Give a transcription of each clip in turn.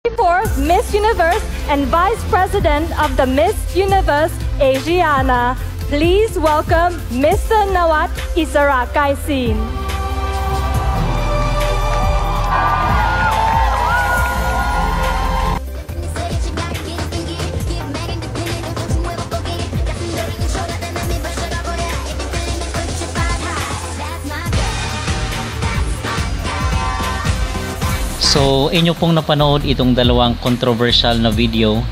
4th Miss Universe and Vice President of the Miss Universe Asiana. Please welcome Mr. Nawat Isarakaisin. So, inyo pong napanood itong dalawang controversial na video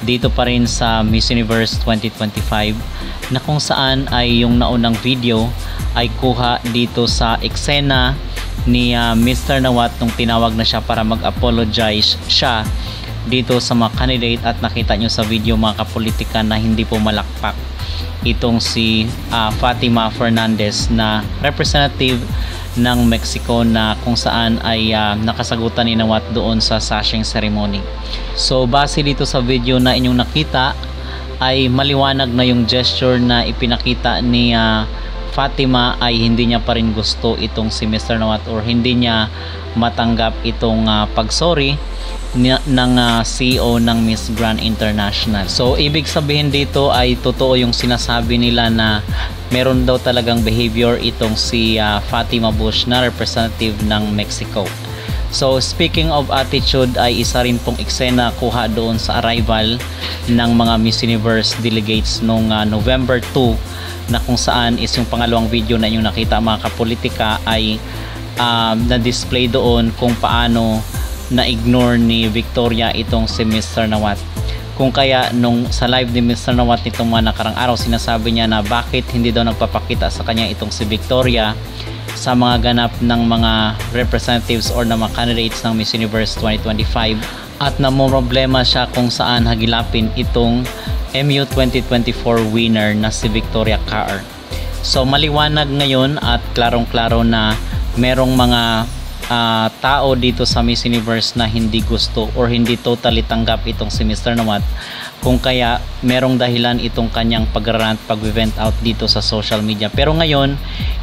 dito pa rin sa Miss Universe 2025 na kung saan ay yung naunang video ay kuha dito sa eksena ni Mr. Nawat nung tinawag na siya para mag-apologize siya dito sa mga candidate, at nakita nyo sa video mga kapolitika na hindi po malakpak itong si Fatima Fernandez na representative ng Mexico, na kung saan ay nakasagutan ni Nawat doon sa sashing ceremony. So base dito sa video na inyong nakita ay maliwanag na yung gesture na ipinakita ni Fatima ay hindi niya pa rin gusto itong si Mr. Nawat, or hindi niya matanggap itong pagsorry ng CEO ng Miss Grand International. So ibig sabihin dito ay totoo yung sinasabi nila na meron daw talagang behavior itong si Fatima Bush na representative ng Mexico. So speaking of attitude ay isa rin pong eksena kuha doon sa arrival ng mga Miss Universe delegates noong November 2, na kung saan is yung pangalawang video na inyong nakita mga kapolitika ay na-display doon kung paano na-ignore ni Victoria itong si Mr. Nawat. Kung kaya nung sa live ni Mr. Nawat nitong mga nakarang araw, sinasabi niya na bakit hindi daw nagpapakita sa kanya itong si Victoria sa mga ganap ng mga representatives or ng mga candidates ng Miss Universe 2025, at namumroblema siya kung saan hagilapin itong MU 2024 winner na si Victoria Carr. So maliwanag ngayon at klarong-klaro na merong mga tao dito sa Miss Universe na hindi gusto or hindi totally tanggap itong si Mr. Nawat, kung kaya merong dahilan itong kanyang pag-rant, pag-vent out dito sa social media. Pero ngayon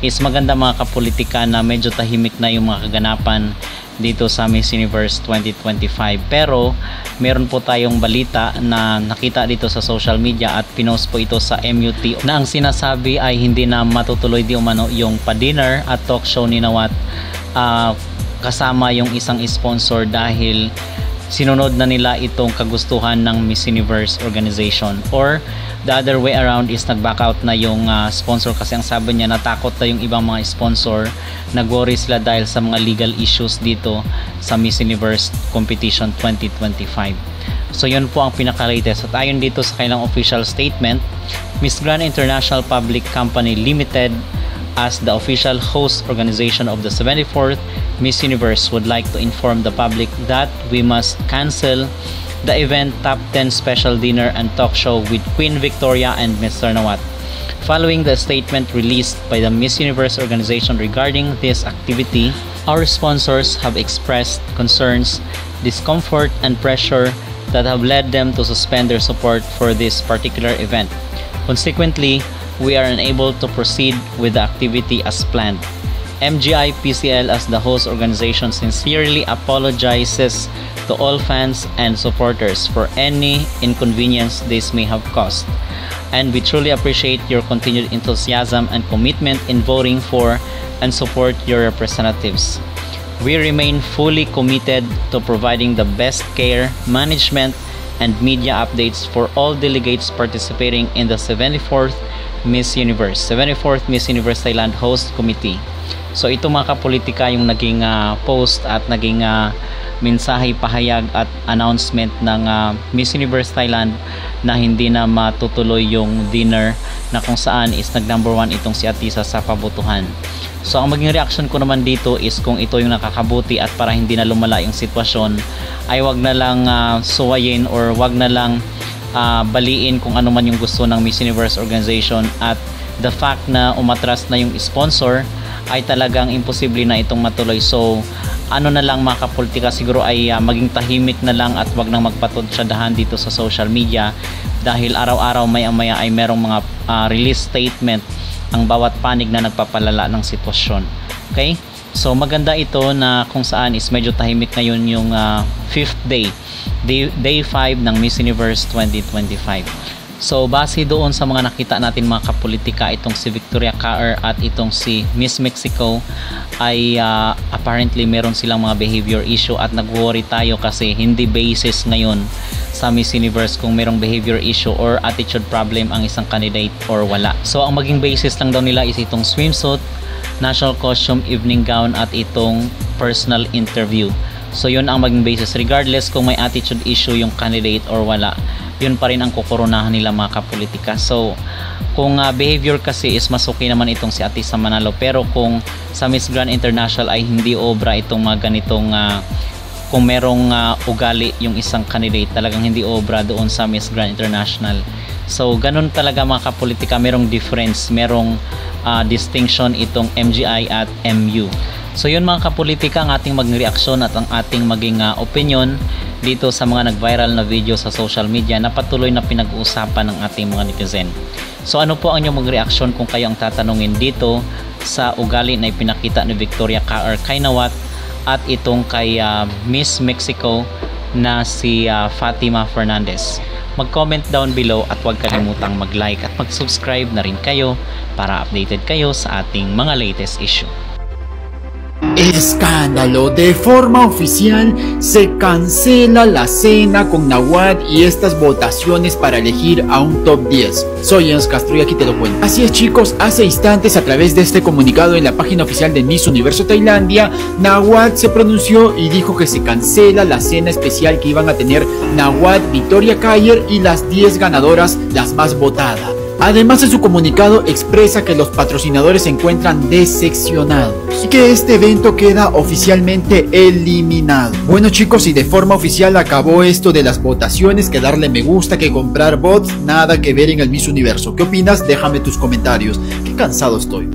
is maganda mga kapolitika na medyo tahimik na yung mga kaganapan dito sa Miss Universe 2025. Pero meron po tayong balita na nakita dito sa social media at pinost po ito sa MUT, na ang sinasabi ay hindi na matutuloy di umano yung pa-dinner at talk show ni Nawat kasama yung isang sponsor dahil sinunod na nila itong kagustuhan ng Miss Universe organization, or the other way around is nag-back out na yung sponsor, kasi ang sabi niya natakot na yung ibang mga sponsor, nag-worry sila dahil sa mga legal issues dito sa Miss Universe competition 2025. So yun po ang pinaka-latest, at ayon dito sa kanilang official statement, Miss Grand International Public Company Limited as the official host organization of the 74th Miss Universe would like to inform the public that we must cancel the event Top 10 Special Dinner and Talk Show with Queen Victoria and Mr. Nawat. Following the statement released by the Miss Universe organization regarding this activity, our sponsors have expressed concerns, discomfort, and pressure that have led them to suspend their support for this particular event. Consequently, we are unable to proceed with the activity as planned. MGI PCL as the host organization sincerely apologizes to all fans and supporters for any inconvenience this may have caused, and we truly appreciate your continued enthusiasm and commitment in voting for and support your representatives. We remain fully committed to providing the best care, management, and media updates for all delegates participating in the 74th Miss Universe Thailand Host Committee. So ito mga kapolitika yung naging post at naging mensahe, pahayag at announcement ng Miss Universe Thailand na hindi na matutuloy yung dinner, na kung saan is nag-number 1 itong si Atisa sa pabotohan. So ang maging reaction ko naman dito is kung ito yung nakakabuti at para hindi na lumala yung sitwasyon, ay wag na lang suwayin or wag na lang baliin kung ano man yung gusto ng Miss Universe organization, at the fact na umatras na yung sponsor ay talagang imposible na itong matuloy. So ano na lang mga kapolitika, siguro ay maging tahimik na lang at wag nang magpatutsadahan dito sa social media, dahil araw-araw maya-maya ay merong mga release statement ang bawat panig na nagpapalala ng sitwasyon. Okay? So maganda ito na kung saan is medyo tahimik ngayon yung 5th day 5 ng Miss Universe 2025. So base doon sa mga nakita natin mga kapolitika, itong si Victoria Caer at itong si Miss Mexico ay apparently meron silang mga behavior issue, at nag-worry tayo kasi hindi basis ngayon sa Miss Universe kung merong behavior issue or attitude problem ang isang candidate or wala. So ang maging basis lang daw nila is itong swimsuit, national costume, evening gown at itong personal interview. So yun ang maging basis, regardless kung may attitude issue yung candidate or wala, yun pa rin ang kukoronahan nila mga kapolitika. So kung behavior kasi is mas okay naman itong si Atisa Manalo, pero kung sa Miss Grand International ay hindi obra itong mga ganitong kung merong ugali yung isang candidate, talagang hindi obra doon sa Miss Grand International. So ganun talaga mga kapolitika, merong difference, merong distinction itong MGI at MU. So yun mga kapolitika, ang ating maging reaksyon at ang ating maging opinion dito sa mga nag-viral na video sa social media na patuloy na pinag-uusapan ng ating mga netizen. So ano po ang inyong mag-reaksyon kung kayo ang tatanungin dito sa ugali na ipinakita ni Victoria Caer kay Nawat at itong kay Miss Mexico na si Fatima Fernandez? Mag-comment down below at huwag kalimutang mag-like at mag-subscribe na rin kayo para updated kayo sa ating mga latest issue. Escándalo, de forma oficial se cancela la cena con Nawat y estas votaciones para elegir a un top 10. Soy Jens Castro y aquí te lo cuento. Así es chicos, hace instantes a través de este comunicado en la página oficial de Miss Universo Tailandia, Nawat se pronunció y dijo que se cancela la cena especial que iban a tener Nawat, Victoria Caer y las 10 ganadoras, las más votadas. Además, en su comunicado expresa que los patrocinadores se encuentran decepcionados y que este evento queda oficialmente eliminado. Bueno chicos, y de forma oficial acabó esto de las votaciones, que darle me gusta, que comprar bots, nada que ver en el Miss Universo. ¿Qué opinas? Déjame tus comentarios. Qué cansado estoy.